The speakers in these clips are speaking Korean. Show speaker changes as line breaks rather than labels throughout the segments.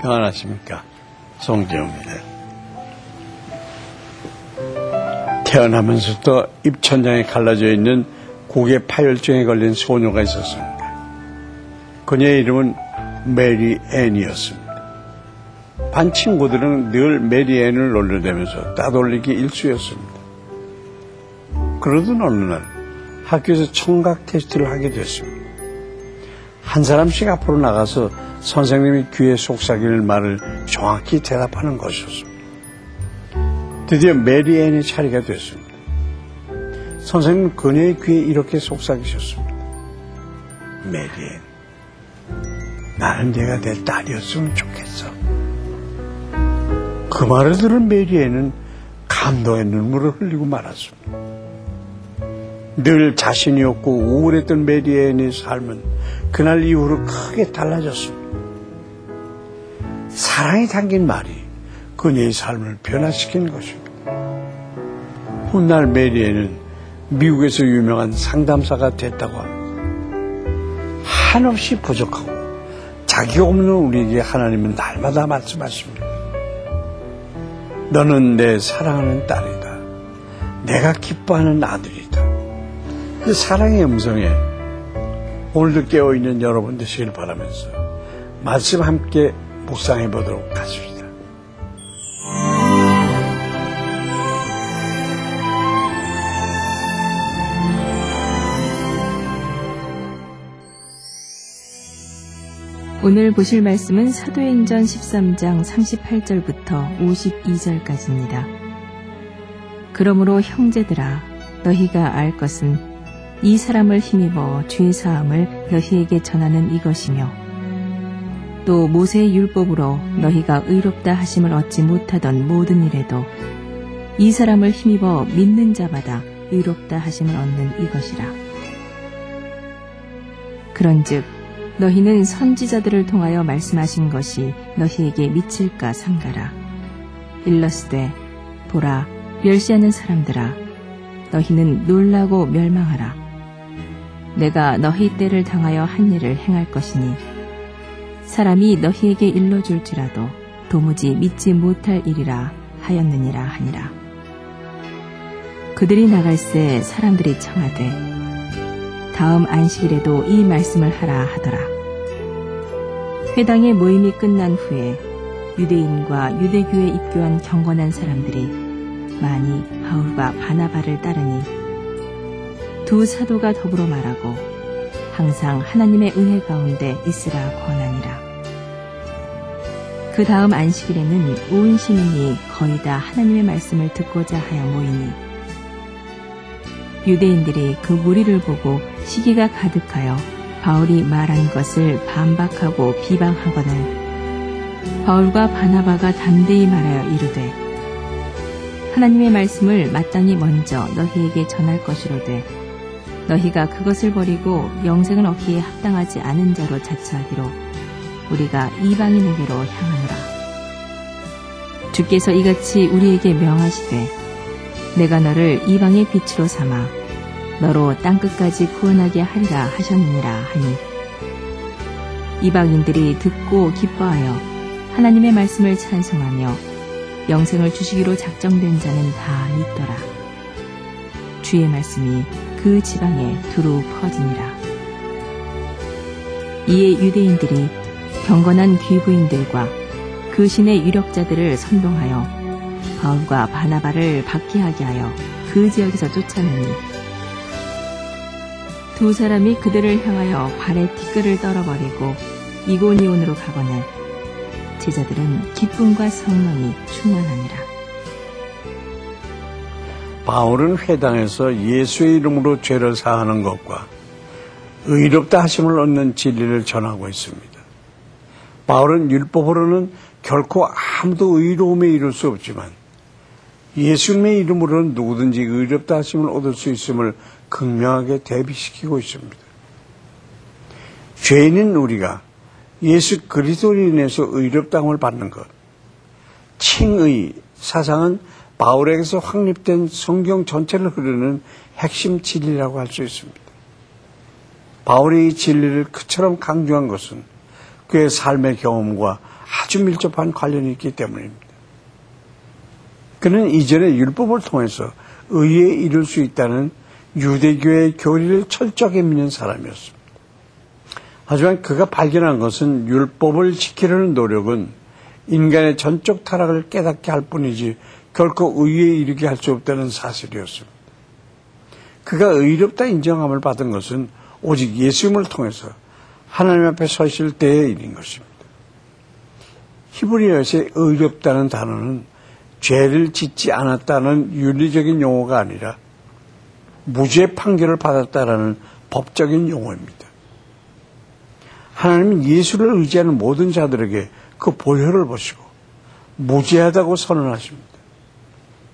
평안하십니까? 송재호입니다. 태어나면서부터 입천장에 갈라져 있는 고개 파열증에 걸린 소녀가 있었습니다. 그녀의 이름은 메리 앤이었습니다. 반 친구들은 늘 메리 앤을 놀려대면서 따돌리기 일쑤였습니다. 그러던 어느 날 학교에서 청각 테스트를 하게 됐습니다. 한 사람씩 앞으로 나가서 선생님이 귀에 속삭이는 말을 정확히 대답하는 것이었습니다. 드디어 메리 앤의 차례가 됐습니다. 선생님은 그녀의 귀에 이렇게 속삭이셨습니다. 메리 앤, 나는 네가 내 딸이었으면 좋겠어. 그 말을 들은 메리 앤은 감동의 눈물을 흘리고 말았습니다. 늘 자신이 없고 우울했던 메리 앤의 삶은 그날 이후로 크게 달라졌습니다. 사랑이 담긴 말이 그녀의 삶을 변화시킨 것입니다. 훗날 메리 앤은 미국에서 유명한 상담사가 됐다고 합니다. 한없이 부족하고 자기가 없는 우리에게 하나님은 날마다 말씀하십니다. 너는 내 사랑하는 딸이다. 내가 기뻐하는 아들이다. 그 사랑의 음성에 오늘도 깨어있는 여러분 되시길 바라면서 말씀 함께 묵상해 보도록 하십시다.
오늘 보실 말씀은 사도행전 13장 38절부터 52절까지입니다. 그러므로 형제들아, 너희가 알 것은 이 사람을 힘입어 죄사함을 너희에게 전하는 이것이며, 또 모세의 율법으로 너희가 의롭다 하심을 얻지 못하던 모든 일에도 이 사람을 힘입어 믿는 자마다 의롭다 하심을 얻는 이것이라. 그런즉 너희는 선지자들을 통하여 말씀하신 것이 너희에게 미칠까 삼가라. 일러스되 보라, 멸시하는 사람들아, 너희는 놀라고 멸망하라. 내가 너희 때를 당하여 한 일을 행할 것이니 사람이 너희에게 일러줄지라도 도무지 믿지 못할 일이라 하였느니라 하니라. 그들이 나갈새 사람들이 청하되 다음 안식일에도 이 말씀을 하라 하더라. 회당의 모임이 끝난 후에 유대인과 유대교에 입교한 경건한 사람들이 많이 바울과 바나바를 따르니 두 사도가 더불어 말하고 항상 하나님의 은혜 가운데 있으라 권하니라. 그 다음 안식일에는 온 시민이 거의 다 하나님의 말씀을 듣고자 하여 모이니 유대인들이 그 무리를 보고 시기가 가득하여 바울이 말한 것을 반박하고 비방하거늘 바울과 바나바가 담대히 말하여 이르되 하나님의 말씀을 마땅히 먼저 너희에게 전할 것이로되 너희가 그것을 버리고 영생을 얻기에 합당하지 않은 자로 자처하기로 우리가 이방인에게로 향하노라. 주께서 이같이 우리에게 명하시되 내가 너를 이방의 빛으로 삼아 너로 땅끝까지 구원하게 하리라 하셨느니라 하니 이방인들이 듣고 기뻐하여 하나님의 말씀을 찬송하며 영생을 주시기로 작정된 자는 다 믿더라. 주의 말씀이 그 지방에 두루 퍼지니라. 이에 유대인들이 경건한 귀부인들과 그 신의 유력자들을 선동하여 바울과 바나바를 박해하게 하여 그 지역에서 쫓아내니 두 사람이 그들을 향하여 발에 티끌을 떨어버리고 이고니온으로 가거늘 제자들은 기쁨과 성령이 충만하니라.
바울은 회당에서 예수의 이름으로 죄를 사하는 것과 의롭다 하심을 얻는 진리를 전하고 있습니다. 바울은 율법으로는 결코 아무도 의로움에 이를 수 없지만 예수님의 이름으로는 누구든지 의롭다 하심을 얻을 수 있음을 극명하게 대비시키고 있습니다. 죄인인 우리가 예수 그리스도로 인해서 의롭다함을 받는 것, 칭의 사상은 바울에게서 확립된 성경 전체를 흐르는 핵심 진리라고 할 수 있습니다. 바울이 이 진리를 그처럼 강조한 것은 그의 삶의 경험과 아주 밀접한 관련이 있기 때문입니다. 그는 이전에 율법을 통해서 의에 이룰 수 있다는 유대교의 교리를 철저하게 믿는 사람이었습니다. 하지만 그가 발견한 것은 율법을 지키려는 노력은 인간의 전적 타락을 깨닫게 할 뿐이지 결코 의에 이르게 할 수 없다는 사실이었습니다. 그가 의롭다 인정함을 받은 것은 오직 예수님을 통해서 하나님 앞에 서실 때의 일인 것입니다. 히브리어에서의 의롭다는 단어는 죄를 짓지 않았다는 윤리적인 용어가 아니라 무죄 판결을 받았다라는 법적인 용어입니다. 하나님은 예수를 의지하는 모든 자들에게 그 보혈을 보시고 무죄하다고 선언하십니다.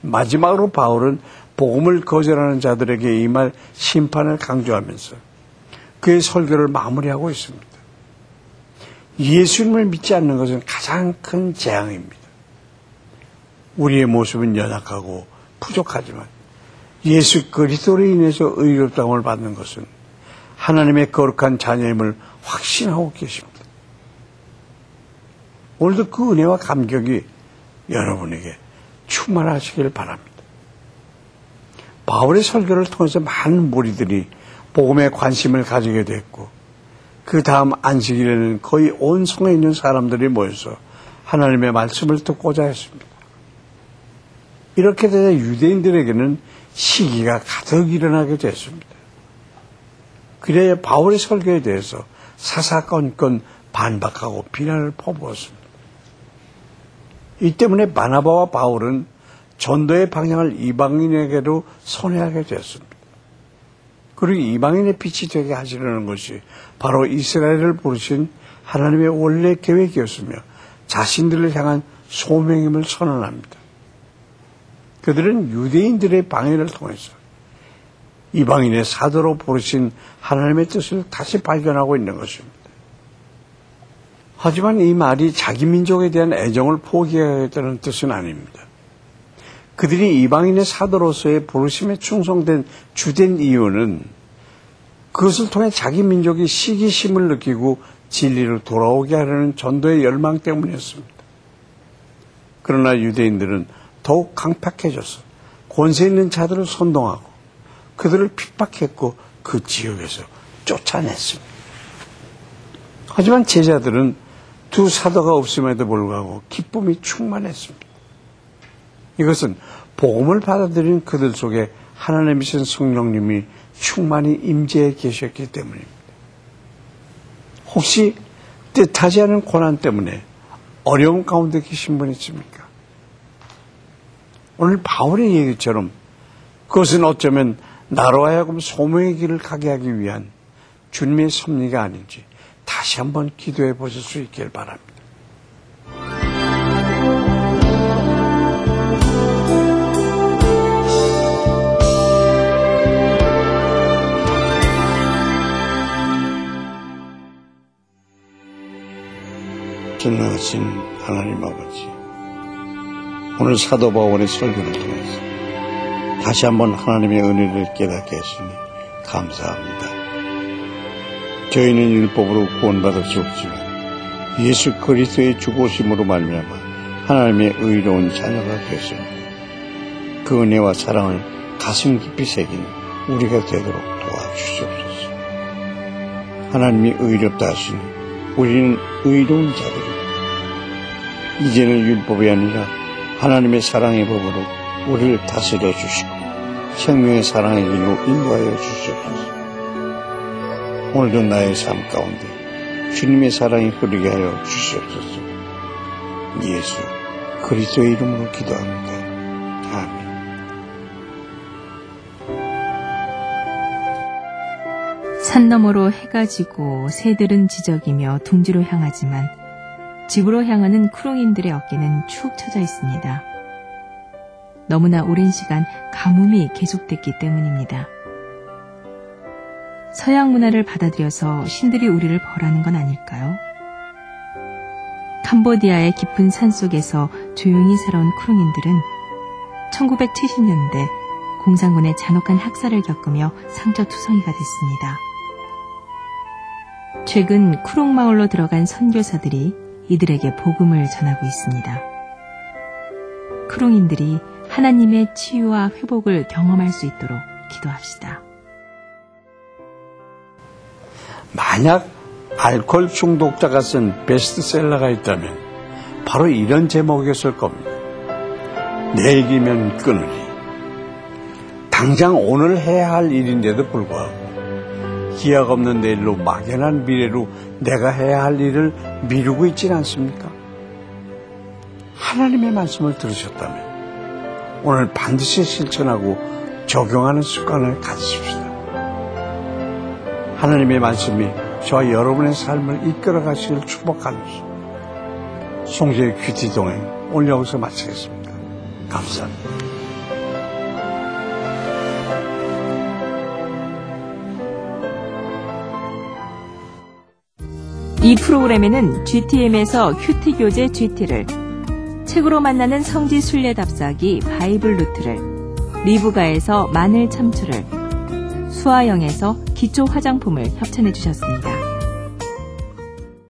마지막으로 바울은 복음을 거절하는 자들에게 임할 심판을 강조하면서 그의 설교를 마무리하고 있습니다. 예수님을 믿지 않는 것은 가장 큰 재앙입니다. 우리의 모습은 연약하고 부족하지만 예수 그리스도로 인해서 의롭다함을 받는 것은 하나님의 거룩한 자녀임을 확신하고 계십니다. 오늘도 그 은혜와 감격이 여러분에게 충만하시길 바랍니다. 바울의 설교를 통해서 많은 무리들이 복음에 관심을 가지게 됐고 그 다음 안식일에는 거의 온 성에 있는 사람들이 모여서 하나님의 말씀을 듣고자 했습니다. 이렇게 되자 유대인들에게는 시기가 가득 일어나게 됐습니다. 그래야 바울의 설교에 대해서 사사건건 반박하고 비난을 퍼부었습니다. 이 때문에 바나바와 바울은 전도의 방향을 이방인에게로 선회하게 되었습니다. 그리고 이방인의 빛이 되게 하시려는 것이 바로 이스라엘을 부르신 하나님의 원래 계획이었으며 자신들을 향한 소명임을 선언합니다. 그들은 유대인들의 방해를 통해서 이방인의 사도로 부르신 하나님의 뜻을 다시 발견하고 있는 것입니다. 하지만 이 말이 자기 민족에 대한 애정을 포기하겠다는 뜻은 아닙니다. 그들이 이방인의 사도로서의 부르심에 충성된 주된 이유는 그것을 통해 자기 민족이 시기심을 느끼고 진리로 돌아오게 하려는 전도의 열망 때문이었습니다. 그러나 유대인들은 더욱 강팍해져서 권세 있는 자들을 선동하고 그들을 핍박했고 그 지역에서 쫓아냈습니다. 하지만 제자들은 두 사도가 없음에도 불구하고 기쁨이 충만했습니다. 이것은 복음을 받아들인 그들 속에 하나님이신 성령님이 충만히 임재해 계셨기 때문입니다. 혹시 뜻하지 않은 고난 때문에 어려움 가운데 계신 분 있습니까? 오늘 바울의 얘기처럼 그것은 어쩌면 나로 하여금 소명의 길을 가게 하기 위한 주님의 섭리가 아닌지 다시 한번 기도해 보실 수 있길 바랍니다. 전능하신 하나님 아버지, 오늘 사도 바울의 설교를 통해서 다시 한번 하나님의 은혜를 깨닫게 하시니 감사합니다. 저희는 율법으로 구원받을 수 없지만 예수 그리스도의 죽으심으로 말미암아 하나님의 의로운 자녀가 되었습니다. 그 은혜와 사랑을 가슴 깊이 새긴 우리가 되도록 도와주시옵소서. 하나님이 의롭다 하시니 우리는 의로운 자들입니다. 이제는 율법이 아니라 하나님의 사랑의 법으로 우리를 다스려 주시고 생명의 사랑의 길로 인도하여 주시옵소서. 오늘도 나의 삶 가운데 주님의 사랑이 흐르게 하여 주시옵소서. 예수 그리스도의 이름으로 기도합니다. 아멘.
산 너머로 해가 지고 새들은 지저귀며 둥지로 향하지만 집으로 향하는 크롱인들의 어깨는 축 처져 있습니다. 너무나 오랜 시간 가뭄이 계속됐기 때문입니다. 서양 문화를 받아들여서 신들이 우리를 벌하는 건 아닐까요? 캄보디아의 깊은 산속에서 조용히 살아온 크롱인들은 1970년대 공산군의 잔혹한 학살을 겪으며 상처투성이가 됐습니다. 최근 쿠롱 마을로 들어간 선교사들이 이들에게 복음을 전하고 있습니다. 크롱인들이 하나님의 치유와 회복을 경험할 수 있도록 기도합시다.
만약 알코올 중독자가 쓴 베스트셀러가 있다면 바로 이런 제목이었을 겁니다. 내일이면 끊으리. 당장 오늘 해야 할 일인데도 불구하고 기약 없는 내일로 막연한 미래로 내가 해야 할 일을 미루고 있지는 않습니까? 하나님의 말씀을 들으셨다면 오늘 반드시 실천하고 적용하는 습관을 가지십시다. 하나님의 말씀이 저와 여러분의 삶을 이끌어 가시길 축복하면서 송재의 큐티 동행 오늘 여기서 마치겠습니다. 감사합니다.
이 프로그램에는 GTM에서 큐티 교재 GT를, 책으로 만나는 성지 순례 답사기 바이블 루트를, 리브가에서 마늘 참치를, 수아영에서 기초 화장품을 협찬해 주셨습니다.